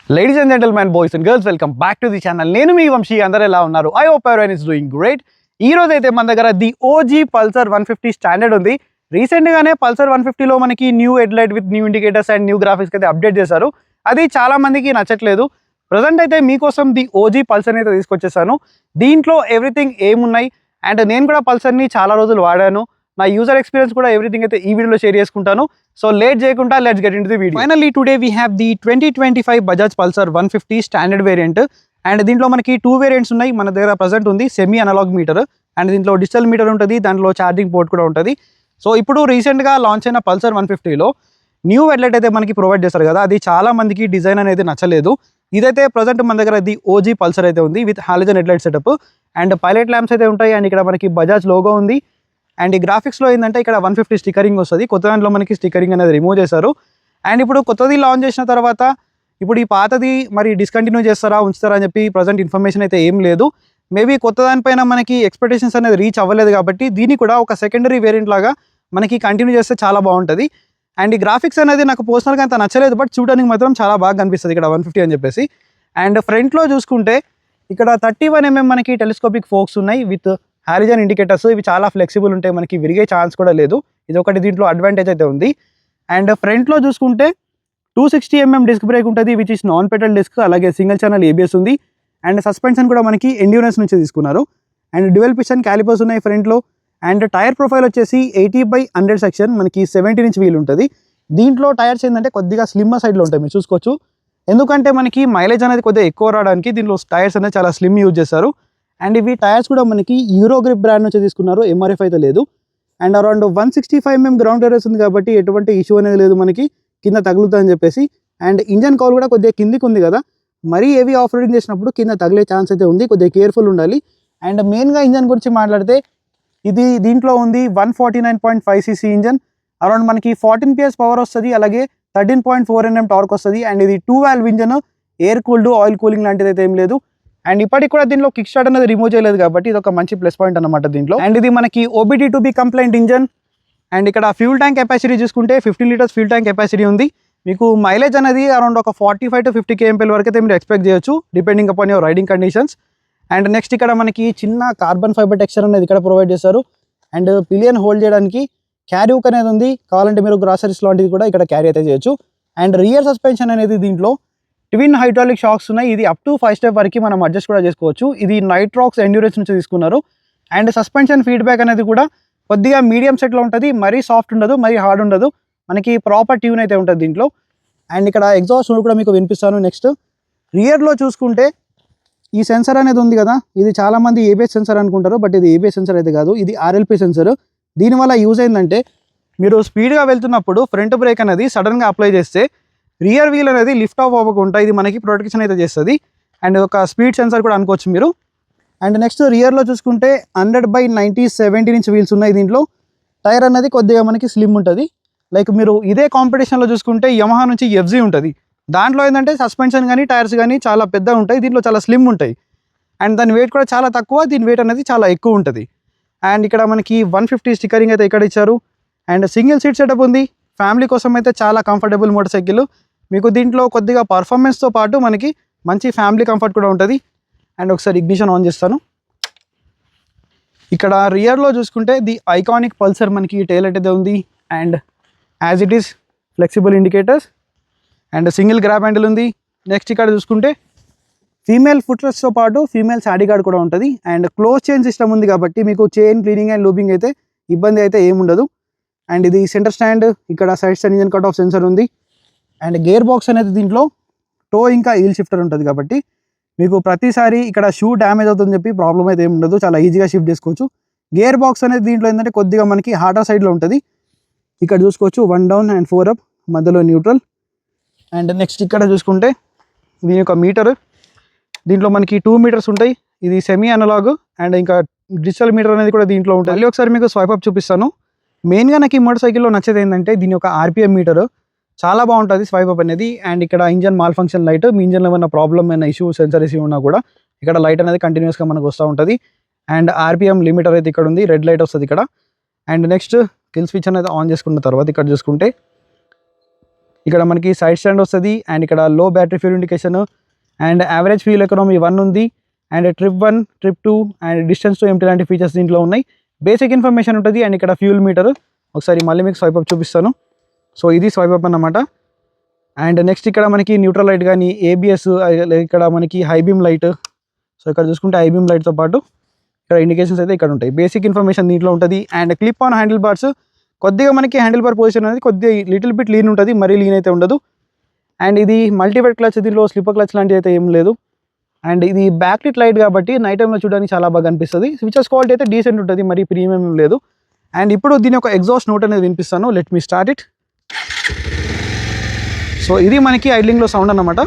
Ladies and gentlemen, boys and girls, welcome back to the channel. నేను మీ వంశీ అందరూ ఎలా ఉన్నారు? I hope everyone is doing great. ఈ రోజు అయితే మన దగ్గర ది ఓజీ పల్సర్ 150 స్టాండర్డ్ ఉంది. రీసెంట్ గానే పల్సర్ 150 లో మనకి new head light with new indicators and new graphics అయితే అప్డేట్ చేశారు. అది చాలా మందికి నచ్చట్లేదు. ప్రజెంట్ అయితే మీకోసం ది ఓజీ పల్సర్ అయితే తీసుకొచ్చేసాను. దీంట్లో ఎవ్రీథింగ్ ఏమున్నాయి అండ్ నేను కూడా పల్సర్ని చాలా రోజులు వాడాను. నా యూజర్ ఎక్స్పీరియన్స్ కూడా ఎవ్రీథింగ్ అయితే ఈ వీడియోలో షేర్ చేసుకుంటాను. సో లేట్ చేయకుండా let's get into the video. Finally today we have the 2025 Bajaj Pulsar 150 standard variant and దీంట్లో మనకి 2 వేరియంట్స్ ఉన్నాయి. మన దగ్గర ప్రజెంట్ ఉంది సెమీ అనలాగ్ మీటర్ అండ్ దీంట్లో డిజిటల్ మీటర్ ఉంటుంది, దాంట్లో ఛార్జింగ్ పోర్ట్ కూడా ఉంటుంది. సో ఇప్పుడు రీసెంట్గా లాంచ్ అయిన పల్సర్ 150లో న్యూ హెడ్లైట్ అయితే మనకి ప్రొవైడ్ చేస్తారు కదా, అది చాలా మందికి డిజైన్ అనేది నచ్చలేదు. ఇదైతే ప్రజెంట్ మన దగ్గర ది ఓజీ పల్సర్ అయితే ఉంది with halogen headlight setup and pilot lamps అయితే ఉంటాయి అండ్ ఇక్కడ మనకి బజాజ్ లోగో ఉంది. అండ్ ఈ గ్రాఫిక్స్లో ఏంటంటే ఇక్కడ 150 స్టిక్కరింగ్ వస్తుంది. కొత్త దాంట్లో మనకి స్టిక్కరింగ్ అనేది రిమూవ్ చేశారు. అండ్ ఇప్పుడు కొత్తది లాంచ్ చేసిన తర్వాత ఇప్పుడు ఈ పాతది మరి డిస్కంటిన్యూ చేస్తారా ఉంచుతారా అని చెప్పి ప్రజెంట్ ఇన్ఫర్మేషన్ అయితే ఏం లేదు. మేబీ కొత్త దానిపైన మనకి ఎక్స్పెక్టేషన్స్ అనేది రీచ్ అవ్వలేదు కాబట్టి దీన్ని కూడా ఒక సెకండరీ వేరియంట్ లాగా మనకి కంటిన్యూ చేస్తే చాలా బాగుంటుంది. అండ్ ఈ గ్రాఫిక్స్ అనేది నాకు పర్సనల్గా అంత నచ్చలేదు, బట్ చూడడానికి మాత్రం చాలా బాగా కనిపిస్తుంది ఇక్కడ 150 అని చెప్పేసి. అండ్ ఫ్రంట్లో చూసుకుంటే ఇక్కడ 31mm మనకి టెలిస్కోపిక్ ఫోక్స్ ఉన్నాయి విత్ హారిజన్ ఇండికేటర్స్. ఇవి చాలా ఫ్లెక్సిబుల్ ఉంటాయి, మనకి విరిగే ఛాన్స్ కూడా లేదు. ఇది ఒకటి దీంట్లో అడ్వాంటేజ్ అయితే ఉంది. అండ్ ఫ్రంట్లో చూసుకుంటే 260mm డిస్క్ బ్రేక్ ఉంటుంది which is non petal disc, అలాగే సింగిల్ ఛానల్ ఏబిఎస్ ఉంది. అండ్ సస్పెన్షన్ కూడా మనకి ఎండ్యూరెన్స్ నుంచి తీసుకున్నారు. అండ్ డ్యువల్ పిస్టన్ క్యాలిపర్స్ ఉన్నాయి ఫ్రంట్లో. అండ్ టైర్ ప్రొఫైల్ వచ్చేసి 80/100 సెక్షన్, మనకి 17 ఇంచ్ వీల్ ఉంటుంది. దీంట్లో టైర్స్ ఏంటంటే కొద్దిగా స్లిమ్ సైడ్లో ఉంటాయి, మీరు చూసుకోవచ్చు. ఎందుకంటే మనకి మైలేజ్ అనేది కొద్దిగా ఎక్కువ రావడానికి దీంట్లో టైర్స్ అనేది చాలా స్లిమ్ యూజ్ చేస్తారు. అండ్ ఇవి టైర్స్ కూడా మనకి యూరో గ్రిప్ బ్రాండ్ నుంచి తీసుకున్నారు, ఎంఆర్ఎఫ్ అయితే లేదు. And around 165mm ground clearance ఉంది కాబట్టి ఎటువంటి ఇష్యూ అనేది లేదు మనకి కింద తగులుతుందని చెప్పేసి. అండ్ ఇంజన్ కౌల్ కూడా కొద్దిగా కిందికి ఉంది కదా, మరీ హెవీ ఆఫ్ రోడింగ్ చేసినప్పుడు కింద తగిలే ఛాన్స్ అయితే ఉంది, కొద్దిగా కేర్ఫుల్ ఉండాలి. అండ్ మెయిన్గా ఇంజన్ గురించి మాట్లాడితే ఇది దీంట్లో ఉంది 149.5cc ఇంజన్, అరౌండ్ మనకి 14 PS పవర్ వస్తుంది, అలాగే 13.4 Nm టార్క్ వస్తుంది. అండ్ ఇది 2 valve engine, air cooled oil cooling లాంటిది అయితే ఏం లేదు. అండ్ ఇప్పటికి కూడా దీంట్లో కిక్ స్టార్ట్ అనేది రిమూవ్ చేయలేదు కాబట్టి ఇది ఒక మంచి ప్లస్ పాయింట్ అనమాట దీంట్లో. అండ్ ఇది మనకి OBD2B కంప్లైంట్ ఇంజన్. అండ్ ఇక్కడ ఫ్యూల్ ట్యాంక్ కెపాసిటీ చూసుకుంటే 15 లీటర్స్ ఫ్యూల్ ట్యాంక్ కెపాసిటీ ఉంది. మీకు మైలేజ్ అనేది అరౌండ్ ఒక 45 to 50 kmpl వరకు అయితే మీరు ఎక్స్పెక్ట్ చేయొచ్చు depending upon your riding conditions. And next ఇక్కడ మనకి చిన్న కార్బన్ ఫైబర్ టెక్స్చర్ అనేది ఇక్కడ ప్రొవైడ్ చేశారు. అండ్ పిలియన్ హోల్డ్ చేయడానికి క్యారీ హుక్ అనేది ఉంది, కావాలంటే మీరు గ్రాసరీస్ లాంటిది కూడా ఇక్కడ క్యారీ అయితే చేయొచ్చు. అండ్ రియర్ సస్పెన్షన్ అనేది దీంట్లో ట్విన్ హైడ్రాలిక్ షాక్స్ ఉన్నాయి, ఇది అప్ టు 5 స్టెప్ వరకు మనం అడ్జస్ట్ కూడా చేసుకోవచ్చు. ఇది నైట్రాక్స్ ఎండ్యూరెన్స్ నుంచి తీసుకున్నారు. అండ్ సస్పెన్షన్ ఫీడ్బ్యాక్ అనేది కూడా కొద్దిగా మీడియం సెట్లో ఉంటుంది, మరీ సాఫ్ట్ ఉండదు, మరీ హార్డ్ ఉండదు, మనకి ప్రాపర్ ట్యూన్ అయితే ఉంటుంది దీంట్లో. అండ్ ఇక్కడ ఎగ్జాస్ట్ కూడా మీకు వినిపిస్తాను. నెక్స్ట్ రియర్లో చూసుకుంటే ఈ సెన్సర్ అనేది ఉంది కదా, ఇది చాలామంది ఏబిఎస్ సెన్సర్ అనుకుంటారు, బట్ ఇది ఏబిఎస్ సెన్సర్ అయితే కాదు, ఇది ఆర్ఎల్పి సెన్సర్. దీనివల్ల యూజ్ అయిందంటే మీరు స్పీడ్గా వెళ్తున్నప్పుడు ఫ్రంట్ బ్రేక్ అనేది సడన్గా అప్లై చేస్తే రియర్ వీల్ అనేది లిఫ్ట్ ఆఫ్ అవ్వకుండా ఇది మనకి ప్రొటెక్షన్ అయితే చేస్తుంది. అండ్ ఒక స్పీడ్ సెన్సర్ కూడా అనుకోవచ్చు మీరు. అండ్ నెక్స్ట్ రియర్లో చూసుకుంటే 100/90 17 ఇంచ్ వీల్స్ ఉన్నాయి దీంట్లో. టైర్ అనేది కొద్దిగా మనకి స్లిమ్ ఉంటుంది. లైక్ మీరు ఇదే కాంపిటీషన్లో చూసుకుంటే యమహా నుంచి FZ ఉంటుంది, దాంట్లో ఏంటంటే సస్పెన్షన్ కానీ టైర్స్ కానీ చాలా పెద్దగా ఉంటాయి, దీంట్లో చాలా స్లిమ్ ఉంటాయి. అండ్ దాని వెయిట్ కూడా చాలా తక్కువ, దీని వెయిట్ అనేది చాలా ఎక్కువ ఉంటుంది. అండ్ ఇక్కడ మనకి 150 స్టిక్కరింగ్ అయితే ఇక్కడ ఇచ్చారు. అండ్ సింగిల్ సీట్ సెటప్ ఉంది, ఫ్యామిలీ కోసం అయితే చాలా కంఫర్టబుల్ మోటార్ సైకిల్. మీకు దీంట్లో కొద్దిగా పర్ఫార్మెన్స్తో పాటు మనకి మంచి ఫ్యామిలీ కంఫర్ట్ కూడా ఉంటుంది. అండ్ ఒకసారి ఇగ్నిషన్ ఆన్ చేస్తాను. ఇక్కడ రియర్లో చూసుకుంటే ది ఐకానిక్ పల్సర్ మనకి టైలైట్ అయితే ఉంది. And as it is flexible indicators and single grab handle ఉంది. నెక్స్ట్ ఇక్కడ చూసుకుంటే ఫీమేల్ ఫుట్ రెస్ట్తో పాటు ఫీమేల్ సాడీ గార్డ్ కూడా ఉంటుంది. అండ్ క్లోజ్ చైన్ సిస్టమ్ ఉంది కాబట్టి మీకు చైన్ క్లీనింగ్ అండ్ లూపింగ్ అయితే ఇబ్బంది అయితే ఏముండదు. అండ్ ఇది సెంటర్ స్టాండ్, ఇక్కడ side stand engine cut off sensor ఉంది. అండ్ గేర్ బాక్స్ అనేది దీంట్లో టో ఇంకా ఈల్ షిఫ్టర్ ఉంటుంది కాబట్టి మీకు ప్రతిసారి ఇక్కడ షూ డ్యామేజ్ అవుతుందని చెప్పి ప్రాబ్లం అయితే ఏమి ఉండదు, చాలా ఈజీగా షిఫ్ట్ చేసుకోవచ్చు. గేర్ బాక్స్ అనేది దీంట్లో ఏంటంటే కొద్దిగా మనకి హార్డర్ సైడ్లో ఉంటుంది. ఇక్కడ చూసుకోవచ్చు 1 డౌన్ అండ్ 4 అప్, మధ్యలో న్యూట్రల్. అండ్ నెక్స్ట్ ఇక్కడ చూసుకుంటే దీని యొక్క మీటర్, దీంట్లో మనకి 2 మీటర్స్ ఉంటాయి, ఇది సెమీ అనలాగ్ అండ్ ఇంకా డిజిటల్ మీటర్ అనేది కూడా దీంట్లో ఉంటుంది. మళ్ళీ ఒకసారి మీకు స్వైప్ అప్ చూపిస్తాను. మెయిన్గా నాకు ఈ మోటార్ సైకిల్లో నచ్చేది ఏంటంటే దీని యొక్క RPM మీటర్ చాలా బాగుంటుంది స్వైప్ అప్ అనేది. అండ్ ఇక్కడ ఇంజన్ మాల్ ఫంక్షన్ లైట్, మీ ఇంజన్లో ఏమైనా ప్రాబ్లమ్ అయినా ఇష్యూ సెన్సర్ ఇష్యూ ఉన్నా కూడా ఇక్కడ లైట్ అనేది కంటిన్యూస్గా మనకు వస్తూ ఉంటుంది. అండ్ RPM లిమిటర్ అయితే ఇక్కడ ఉంది, రెడ్ లైట్ వస్తుంది ఇక్కడ. అండ్ నెక్స్ట్ కిల్ స్విచ్ అనేది ఆన్ చేసుకున్న తర్వాత ఇక్కడ చూసుకుంటే ఇక్కడ మనకి సైడ్ స్టాండ్ వస్తుంది అండ్ ఇక్కడ లో battery fuel indication and average fuel economy 1 ఉంది and trip 1 trip 2 and distance to empty లాంటి ఫీచర్స్ దీంట్లో ఉన్నాయి. బేసిక్ ఇన్ఫర్మేషన్ ఉంటుంది అండ్ ఇక్కడ ఫ్యూల్ మీటర్ ఒకసారి మళ్ళీ మీకు స్వైప్ అప్ చూపిస్తాను. సో ఇది స్వైప్ అప్ అన్నమాట. అండ్ నెక్స్ట్ ఇక్కడ మనకి న్యూట్రల్ లైట్ కానీ ఏబిఎస్, ఇక్కడ మనకి హై బీమ్ లైట్. సో ఇక్కడ చూసుకుంటే హై బీమ్ లైట్తో పాటు ఇక్కడ ఇండికేషన్స్ అయితే ఇక్కడ ఉంటాయి. బేసిక్ ఇన్ఫర్మేషన్ దీంట్లో ఉంటుంది. And clip on handle bars, కొద్దిగా మనకి హ్యాండిల్ బార్ పొజిషన్ అనేది కొద్దిగా లిటిల్ బిట్ లీన్ ఉంటుంది, మరీ లీన్ అయితే ఉండదు. అండ్ ఇది మల్టీవెట్ క్లచ్, దీంట్లో స్లిప్పర్ క్లచ్ లాంటివి అయితే ఏం లేదు. అండ్ ఇది బ్యాక్ లిట్ లైట్ కాబట్టి నైట్ టైంలో చూడడానికి చాలా బాగా అనిపిస్తుంది. స్విచెస్ క్వాలిటీ అయితే డీసెంట్ ఉంటుంది, మరి ప్రీమియం లేదు. అండ్ ఇప్పుడు దీని ఒక ఎగ్జాస్ట్ నోట్ అనేది వినిపిస్తాను. Let me start it. So ఇది మనకి ఐడ్లింగ్లో సౌండ్ అన్నమాట.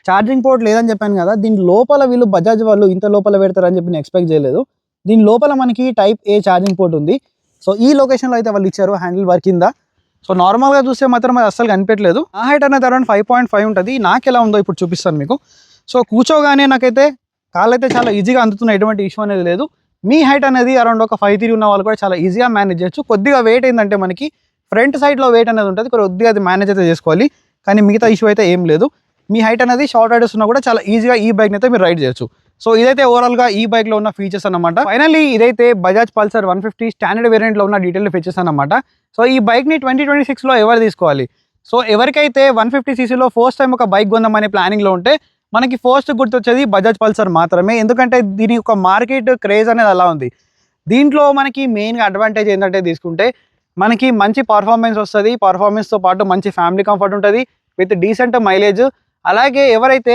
ఛార్జింగ్ పోర్ట్ లేదని చెప్పాను కదా, దీని లోపల వీళ్ళు బజాజ్ వాళ్ళు ఇంత లోపల పెడతారని చెప్పి నేను ఎక్స్పెక్ట్ చేయలేదు. దీని లోపల మనకి టైప్ ఏ ఛార్జింగ్ పోర్ట్ ఉంది. సో ఈ లొకేషన్లో అయితే వాళ్ళు ఇచ్చారు హ్యాండిల్ బార్ కింద. సో నార్మల్గా చూస్తే మాత్రం అది అస్సలు కనిపించలేదు. నా హైట్ అనేది అరౌండ్ 5.5 ఉంటుంది. నాకు ఎలా ఉందో ఇప్పుడు చూపిస్తాను మీకు. సో కూర్చోగానే నాకైతే కాళ్ళు అయితే చాలా ఈజీగా అందుతున్నాయి, ఎటువంటి ఇష్యూ అనేది లేదు. మీ హైట్ అనేది అరౌండ్ ఒక 5'3" ఉన్న వాళ్ళు కూడా చాలా ఈజీగా మేనేజ్ చేయొచ్చు. కొద్దిగా వెయిట్ ఏంటంటే మనకి ఫ్రంట్ సైడ్లో వెయిట్ అనేది ఉంటుంది, కొద్దిగా అది మేనేజ్ అయితే చేసుకోవాలి, కానీ మిగతా ఇష్యూ అయితే ఏం లేదు. మీ హైట్ అనేది షార్ట్ రైడర్స్ ఉన్నా కూడా చాలా ఈజీగా ఈ బైక్ని అయితే మీరు రైడ్ చేయొచ్చు. సో ఇదైతే ఓవరాల్గా ఈ బైక్లో ఉన్న ఫీచర్స్ అన్నమాట. ఫైనల్లీ ఇదైతే బజాజ్ పల్సర్ 150 స్టాండర్డ్ వేరియంట్లో ఉన్న డీటెయిల్డ్ ఫీచర్స్ అన్నమాట. సో ఈ బైక్ని 2026లో ఎవరు తీసుకోవాలి? సో ఎవరికైతే 150cc ఫస్ట్ టైం ఒక బైక్ కొందామనే ప్లానింగ్లో ఉంటే మనకి ఫస్ట్ గుర్తొచ్చేది బజాజ్ పల్సర్ మాత్రమే. ఎందుకంటే దీని ఒక మార్కెట్ క్రేజ్ అనేది అలా ఉంది. దీంట్లో మనకి మెయిన్గా అడ్వాంటేజ్ ఏంటంటే తీసుకుంటే మనకి మంచి పర్ఫార్మెన్స్ వస్తుంది. పర్ఫార్మెన్స్తో పాటు మంచి ఫ్యామిలీ కంఫర్ట్ ఉంటుంది విత్ డీసెంట్ మైలేజ్. అలాగే ఎవరైతే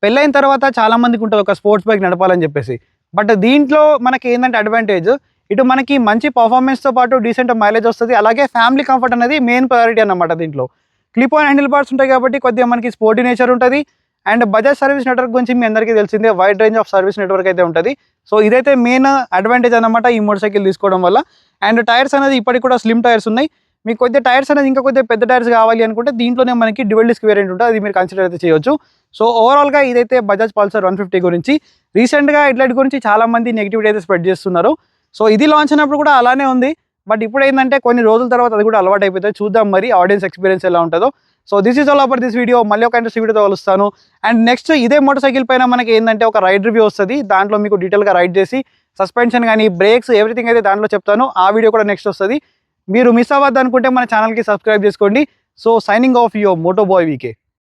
పెళ్ళైన తర్వాత చాలామందికి ఉంటుంది ఒక స్పోర్ట్స్ బైక్ నడపాలని చెప్పేసి, బట్ దీంట్లో మనకి ఏంటంటే అడ్వాంటేజ్ ఇటు మనకి మంచి పర్ఫార్మెన్స్తో పాటు డీసెంట్ మైలేజ్ వస్తుంది. అలాగే ఫ్యామిలీ కంఫర్ట్ అనేది మెయిన్ ప్రయారిటీ అన్నమాట. దీంట్లో క్లిప్ ఆన్ హ్యాండిల్ బార్స్ ఉంటాయి కాబట్టి కొద్దిగా మనకి స్పోర్టీ నేచర్ ఉంటుంది. అండ్ బజాజ్ సర్వీస్ నెట్వర్క్ గురించి మీ అందరికీ తెలిసిందే, wide range of service network అయితే ఉంటుంది. సో ఇదైతే మెయిన్ అడ్వాంటేజ్ అనమాట ఈ మోటార్ సైకిల్ తీసుకోవడం వల్ల. అండ్ టైర్స్ అనేది ఇప్పటికి కూడా స్లిమ్ టైర్స్ ఉన్నాయి. మీకు కొద్దిగా టైర్స్ అనేది ఇంకా కొద్దిగా పెద్ద టైర్స్ కావాలి అనుకుంటే దీంట్లోనే మనకి డ్యువల్ డిస్క్ వేరియంట్ ఉంటుంది, అది మీరు కన్సిడర్ అయితే చేయొచ్చు. సో ఓవరాల్గా ఇదైతే బజాజ్ పల్సర్ 150 గురించి. రీసెంట్గా ఇట్లాంటి గురించి చాలామంది నెగిటివిటీ అయితే స్ప్రెడ్ చేస్తున్నారు. సో ఇది లాంచ్ అయినప్పుడు కూడా అలానే ఉంది, బట్ ఇప్పుడు ఏంటంటే కొన్ని రోజుల తర్వాత అది కూడా అలవాటు అయిపోతుంది. చూద్దాం మరి ఆడియన్స్ ఎక్స్పీరియన్స్ ఎలా ఉంటుందో. So this is all about this video. మళ్ళీ ఒక ఇంట్రెస్ట్ వీడియోతో కలుస్తాను. అండ్ నెక్స్ట్ ఇదే మోటార్ సైకిల్ పైన మనకి ఏంటంటే ఒక రైడ్ రివ్యూ వస్తుంది, దాంట్లో మీకు డీటెయిల్గా రైడ్ చేసి సస్పెన్షన్ కానీ బ్రేక్స్ ఎవ్రీథింగ్ అయితే దాంట్లో చెప్తాను. ఆ వీడియో కూడా నెక్స్ట్ వస్తుంది. మీరు మిస్ అవ్వద్దు అనుకుంటే మన ఛానల్కి సబ్స్క్రైబ్ చేసుకోండి. So signing off your moto boy VK.